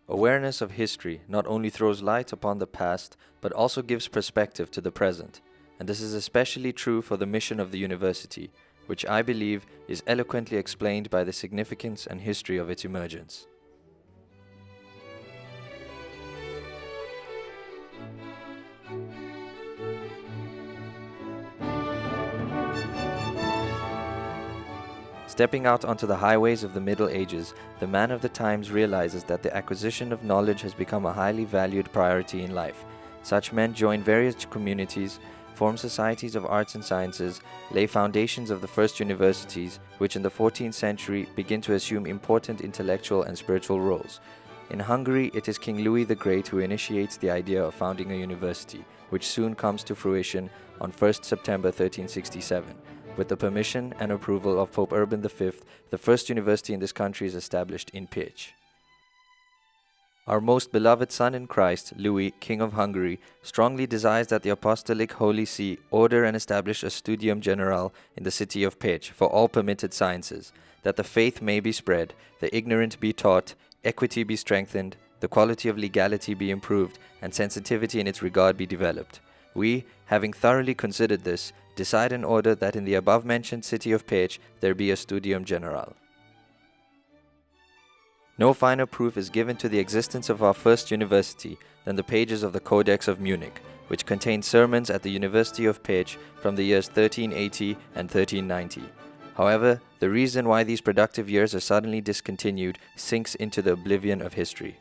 Awareness of history not only throws light upon the past, but also gives perspective to the present, and this is especially true for the mission of the university, which I believe is eloquently explained by the significance and history of its emergence. Stepping out onto the highways of the Middle Ages, the man of the times realizes that the acquisition of knowledge has become a highly valued priority in life. Such men join various communities, form societies of arts and sciences, lay foundations of the first universities, which in the 14th century begin to assume important intellectual and spiritual roles. In Hungary, it is King Louis the Great who initiates the idea of founding a university, which soon comes to fruition on 1st September 1367. With the permission and approval of Pope Urban V, the first university in this country is established in Pécs. Our most beloved son in Christ, Louis, King of Hungary, strongly desires that the Apostolic Holy See order and establish a studium generale in the city of Pécs for all permitted sciences, that the faith may be spread, the ignorant be taught, equity be strengthened, the quality of legality be improved, and sensitivity in its regard be developed. We, having thoroughly considered this, decide and order that in the above-mentioned city of Pécs there be a studium generale. No finer proof is given to the existence of our first university than the pages of the Codex of Munich, which contain sermons at the University of Pécs from the years 1380 and 1390. However, the reason why these productive years are suddenly discontinued sinks into the oblivion of history.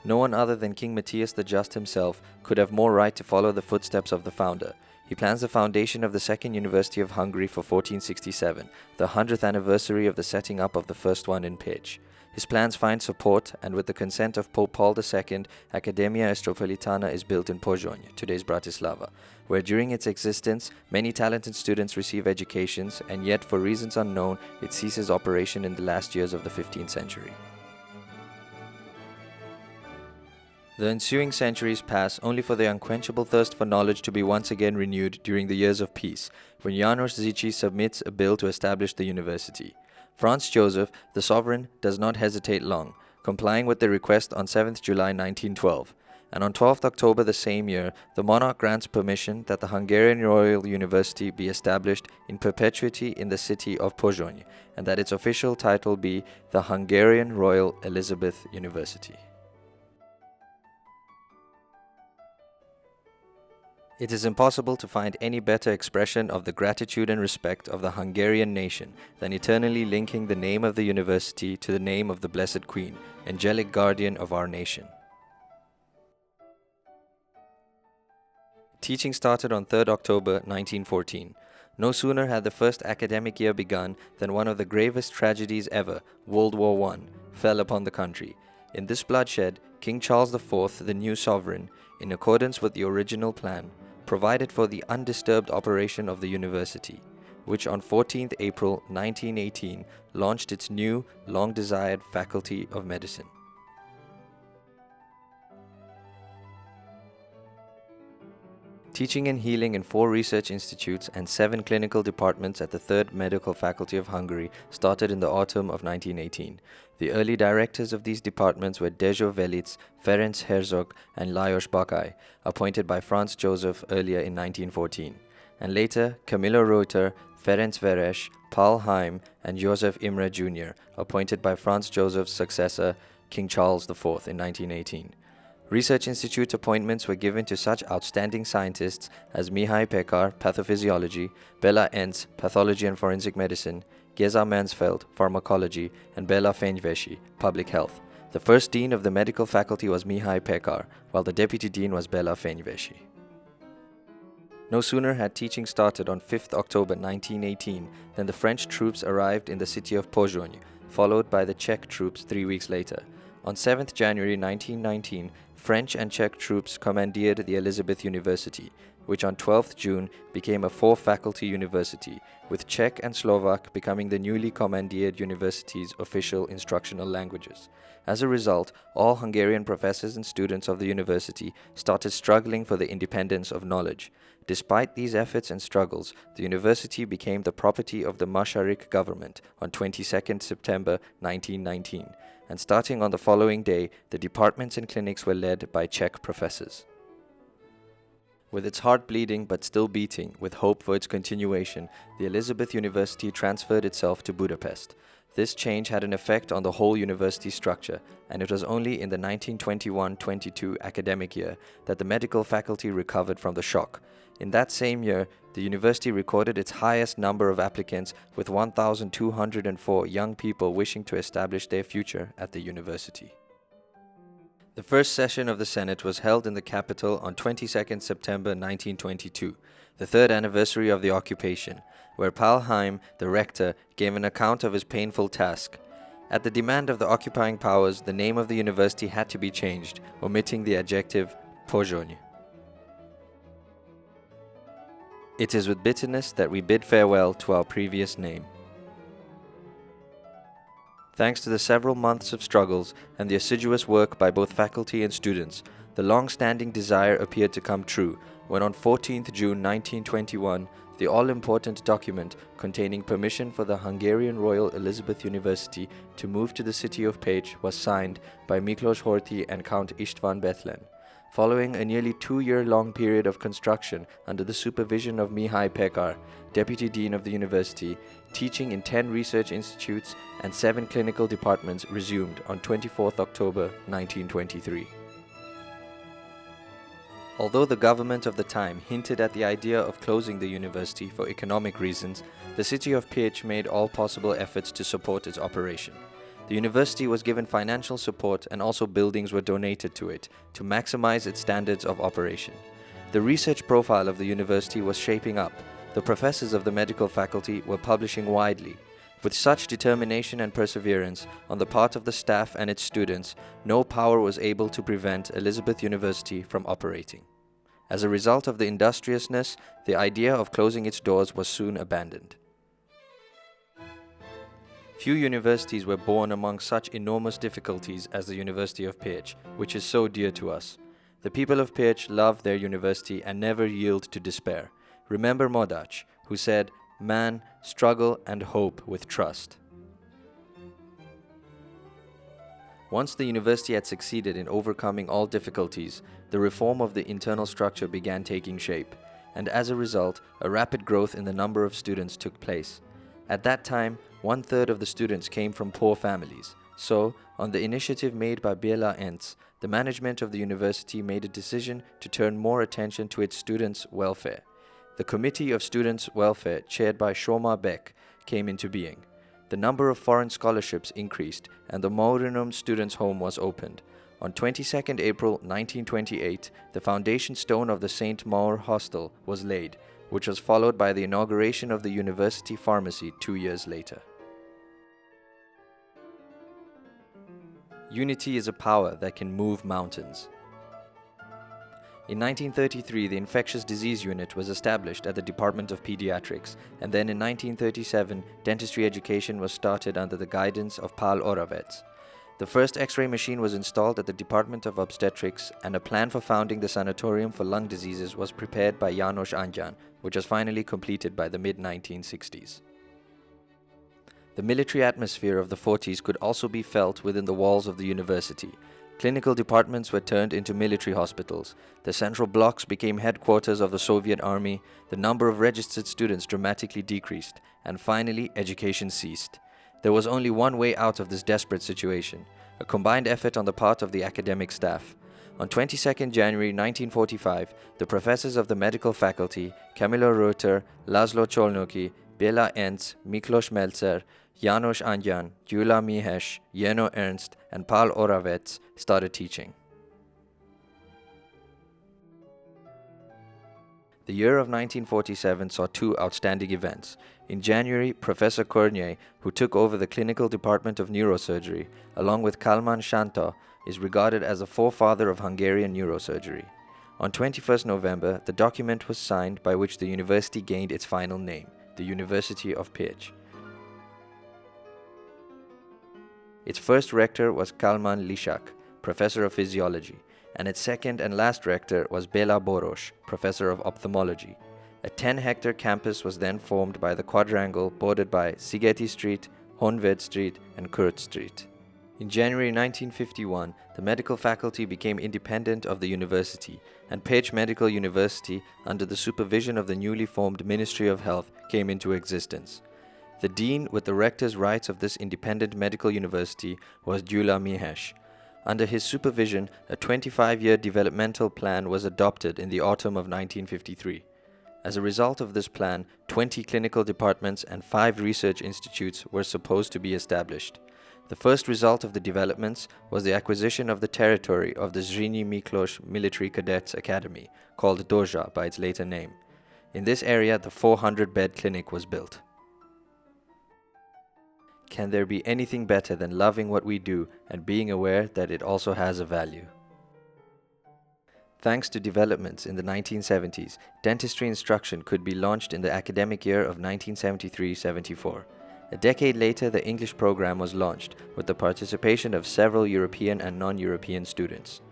No one other than King Matthias the Just himself could have more right to follow the footsteps of the founder. He plans the foundation of the Second University of Hungary for 1467, the 100th anniversary of the setting up of the first one in Pécs. His plans find support, and with the consent of Pope Paul II, Academia Estropolitana is built in Pozsony, today's Bratislava, where during its existence many talented students receive educations, and yet for reasons unknown it ceases operation in the last years of the 15th century. The ensuing centuries pass only for the unquenchable thirst for knowledge to be once again renewed during the years of peace, when János Zichy submits a bill to establish the university. Franz Joseph, the sovereign, does not hesitate long, complying with the request on 7th July 1912, and on 12th October the same year, the monarch grants permission that the Hungarian Royal University be established in perpetuity in the city of Pozsony, and that its official title be the Hungarian Royal Elizabeth University. It is impossible to find any better expression of the gratitude and respect of the Hungarian nation than eternally linking the name of the university to the name of the Blessed Queen, angelic guardian of our nation. Teaching started on 3rd October 1914. No sooner had the first academic year begun than one of the gravest tragedies ever, World War I, fell upon the country. In this bloodshed, King Charles IV, the new sovereign, in accordance with the original plan, provided for the undisturbed operation of the university, which on 14th April 1918 launched its new, long-desired Faculty of Medicine. Teaching and healing in 4 research institutes and 7 clinical departments at the 3rd Medical Faculty of Hungary started in the autumn of 1918. The early directors of these departments were Dezső Velitz, Ferenc Herzog, and Lajos Bakai, appointed by Franz Joseph earlier in 1914, and later Camillo Reuter, Ferenc Veres, Paul Heim, and Joseph Imre Jr., appointed by Franz Joseph's successor, King Charles IV, in 1918. Research institute appointments were given to such outstanding scientists as Mihály Pécs, pathophysiology, Bela Enz, pathology and forensic medicine, Géza Mansfeld, pharmacology, and Bela Fenyvesi, public health. The first dean of the medical faculty was Mihály Pécs, while the deputy dean was Bela Fenyvesi. No sooner had teaching started on 5th October 1918 than the French troops arrived in the city of Pozsony, followed by the Czech troops 3 weeks later. On 7th January 1919, French and Czech troops commandeered the Elizabeth University, which on 12th June became a 4-faculty university, with Czech and Slovak becoming the newly commandeered university's official instructional languages. As a result, all Hungarian professors and students of the university started struggling for the independence of knowledge. Despite these efforts and struggles, the university became the property of the Masharik government on 22nd September 1919, and starting on the following day, the departments and clinics were led by Czech professors. With its heart bleeding but still beating with hope for its continuation, the Elizabeth University transferred itself to Budapest. This change had an effect on the whole university structure, and it was only in the 1921-22 academic year that the medical faculty recovered from the shock. In that same year, the university recorded its highest number of applicants, with 1,204 young people wishing to establish their future at the university. The first session of the Senate was held in the capital on 22nd September 1922, the third anniversary of the occupation, where Paul Heim, the rector, gave an account of his painful task. At the demand of the occupying powers, the name of the university had to be changed, omitting the adjective Pozsony. It is with bitterness that we bid farewell to our previous name. Thanks to the several months of struggles and the assiduous work by both faculty and students, the long-standing desire appeared to come true when on 14th June 1921, the all-important document containing permission for the Hungarian Royal Elizabeth University to move to the city of Pécs was signed by Miklós Horthy and Count István Bethlen. Following a nearly 2-year-long period of construction under the supervision of Mihály Pekar, Deputy Dean of the University, teaching in 10 research institutes and 7 clinical departments resumed on 24th October 1923. Although the government of the time hinted at the idea of closing the university for economic reasons, the city of Pécs made all possible efforts to support its operation. The university was given financial support and also buildings were donated to it to maximize its standards of operation. The research profile of the university was shaping up. The professors of the medical faculty were publishing widely. With such determination and perseverance on the part of the staff and its students, no power was able to prevent Elizabeth University from operating. As a result of the industriousness, the idea of closing its doors was soon abandoned. Few universities were born among such enormous difficulties as the University of Pécs, which is so dear to us. The people of Pécs love their university and never yield to despair. Remember Modács, who said, "Man, struggle and hope with trust." Once the university had succeeded in overcoming all difficulties, the reform of the internal structure began taking shape, and as a result, a rapid growth in the number of students took place. At that time, 1/3 of the students came from poor families. So, on the initiative made by Béla Ents, the management of the university made a decision to turn more attention to its students' welfare. The Committee of Students' Welfare, chaired by Soma Beck, came into being. The number of foreign scholarships increased, and the Maurinum Students' Home was opened. On 22nd April 1928, the foundation stone of the St. Maur Hostel was laid, which was followed by the inauguration of the university pharmacy 2 years later. Unity is a power that can move mountains. In 1933, the Infectious Disease Unit was established at the Department of Pediatrics, and then in 1937, dentistry education was started under the guidance of Pál Oravec. The first X-ray machine was installed at the Department of Obstetrics, and a plan for founding the Sanatorium for Lung Diseases was prepared by János Angyán, which was finally completed by the mid-1960s. The military atmosphere of the 40s could also be felt within the walls of the university. Clinical departments were turned into military hospitals. The central blocks became headquarters of the Soviet army. The number of registered students dramatically decreased, and finally, education ceased. There was only one way out of this desperate situation: a combined effort on the part of the academic staff. On 22nd January 1945, the professors of the medical faculty, Kamilo Reuter, Laszlo Csolnoky, Béla Ents, Miklós Melzer, János Angyán, Gyula Mihes, Jenő Ernst, and Pál Oravec started teaching. The year of 1947 saw 2 outstanding events. In January, Professor Kornyai, who took over the clinical department of neurosurgery, along with Kalman Sántó, is regarded as a forefather of Hungarian neurosurgery. On 21st November, the document was signed by which the university gained its final name, the University of Pécs. Its first rector was Kalman Lisak, professor of physiology. and its second and last rector was Bela Boros, professor of ophthalmology. A 10-hectare campus was then formed by the quadrangle bordered by Szigeti Street, Honvéd Street, and Kurt Street. In January 1951, the medical faculty became independent of the university, and Pécs Medical University, under the supervision of the newly formed Ministry of Health, came into existence. The dean with the rector's rights of this independent medical university was Gyula Mihes. Under his supervision, a 25-year developmental plan was adopted in the autumn of 1953. As a result of this plan, 20 clinical departments and 5 research institutes were supposed to be established. The first result of the developments was the acquisition of the territory of the Zrínyi Miklós Military Cadets Academy, called Dózsa by its later name. In this area, the 400-bed clinic was built. Can there be anything better than loving what we do and being aware that it also has a value? Thanks to developments in the 1970s, dentistry instruction could be launched in the academic year of 1973-74. A decade later, the English program was launched, with the participation of several European and non-European students.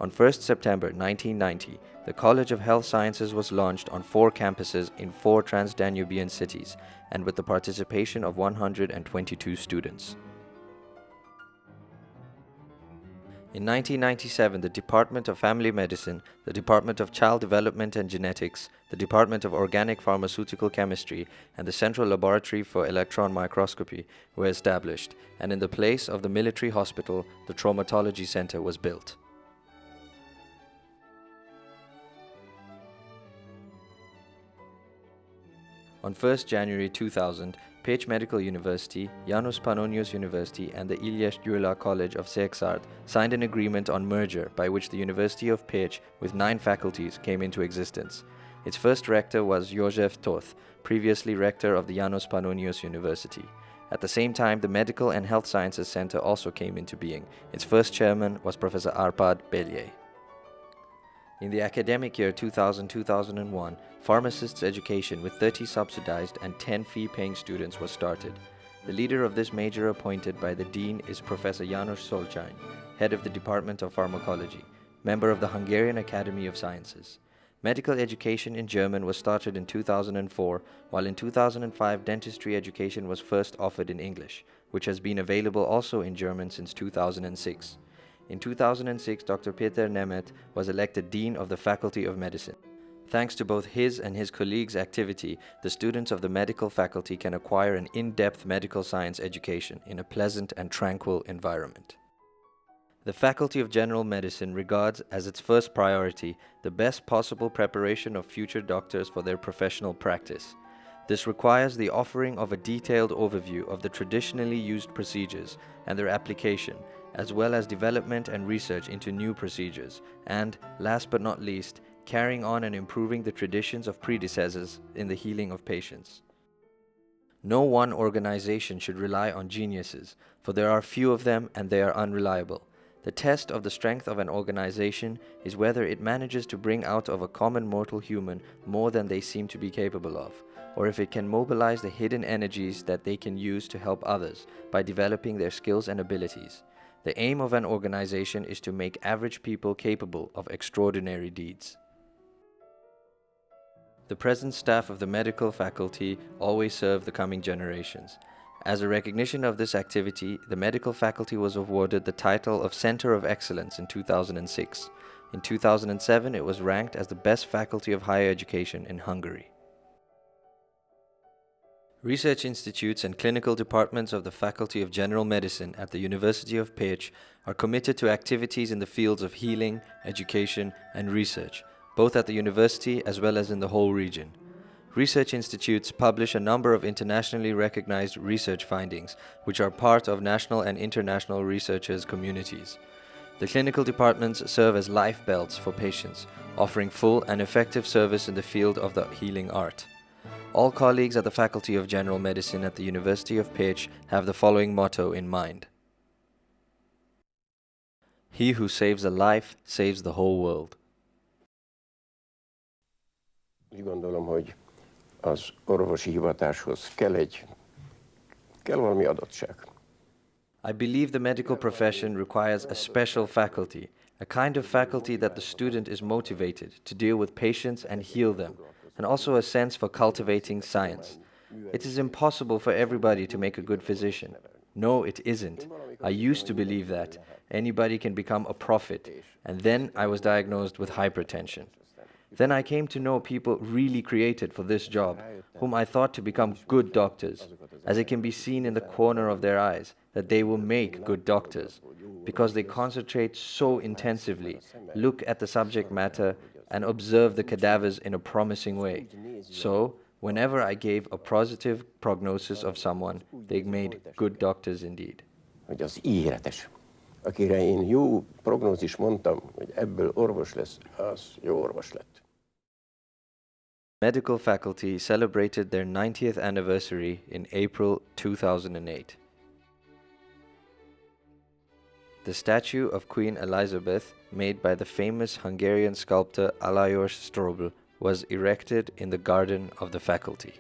On 1st September 1990, the College of Health Sciences was launched on 4 campuses in 4 Trans-Danubian cities, and with the participation of 122 students. In 1997, the Department of Family Medicine, the Department of Child Development and Genetics, the Department of Organic Pharmaceutical Chemistry, and the Central Laboratory for Electron Microscopy were established, and in the place of the military hospital, the Traumatology Center was built. On 1st January 2000, Pécs Medical University, János Pannonius University and the Ilyes Gyula College of Székesfehérvár signed an agreement on merger by which the University of Pécs, with 9 faculties, came into existence. Its first rector was József Tóth, previously rector of the János Pannonius University. At the same time, the Medical and Health Sciences Center also came into being. Its first chairman was Professor Árpád Bélyei. In the academic year 2000-2001, pharmacists' education with 30 subsidized and 10 fee-paying students was started. The leader of this major appointed by the dean is Professor János Szolcsán, head of the Department of Pharmacology, member of the Hungarian Academy of Sciences. Medical education in German was started in 2004, while in 2005 dentistry education was first offered in English, which has been available also in German since 2006. In 2006, Dr. Péter Nemet was elected Dean of the Faculty of Medicine. Thanks to both his and his colleagues' activity, the students of the medical faculty can acquire an in-depth medical science education in a pleasant and tranquil environment. The Faculty of General Medicine regards as its first priority the best possible preparation of future doctors for their professional practice. This requires the offering of a detailed overview of the traditionally used procedures and their application, as well as development and research into new procedures, and, last but not least, carrying on and improving the traditions of predecessors in the healing of patients. No one organization should rely on geniuses, for there are few of them and they are unreliable. The test of the strength of an organization is whether it manages to bring out of a common mortal human more than they seem to be capable of, or if it can mobilize the hidden energies that they can use to help others by developing their skills and abilities. The aim of an organization is to make average people capable of extraordinary deeds. The present staff of the medical faculty always serve the coming generations. As a recognition of this activity, the medical faculty was awarded the title of Center of Excellence in 2006. In 2007, it was ranked as the best faculty of higher education in Hungary. Research institutes and clinical departments of the Faculty of General Medicine at the University of Pécs are committed to activities in the fields of healing, education, and research, both at the university as well as in the whole region. Research institutes publish a number of internationally recognized research findings, which are part of national and international researchers' communities. The clinical departments serve as life belts for patients, offering full and effective service in the field of the healing art. All colleagues at the Faculty of General Medicine at the University of Pécs have the following motto in mind. He who saves a life saves the whole world. Úgy gondolom, hogy az orvosi hivatáshoz kell valami adottság. I believe the medical profession requires a special faculty, a kind of faculty that the student is motivated to deal with patients and heal them, and also a sense for cultivating science. It is impossible for everybody to make a good physician. No, it isn't. I used to believe that. Anybody can become a prophet. And then I was diagnosed with hypertension. Then I came to know people really created for this job, whom I thought to become good doctors, as it can be seen in the corner of their eyes, that they will make good doctors, because they concentrate so intensively, look at the subject matter, and observe the cadavers in a promising way. So, whenever I gave a positive prognosis of someone, they made good doctors indeed. Hogy az ígéretes. Akire én jó prognózis mondtam, hogy ebből orvos lesz, az jó orvos lett. Medical faculty celebrated their 90th anniversary in April 2008. The statue of Queen Elizabeth, made by the famous Hungarian sculptor Alajos Strobl, was erected in the garden of the faculty.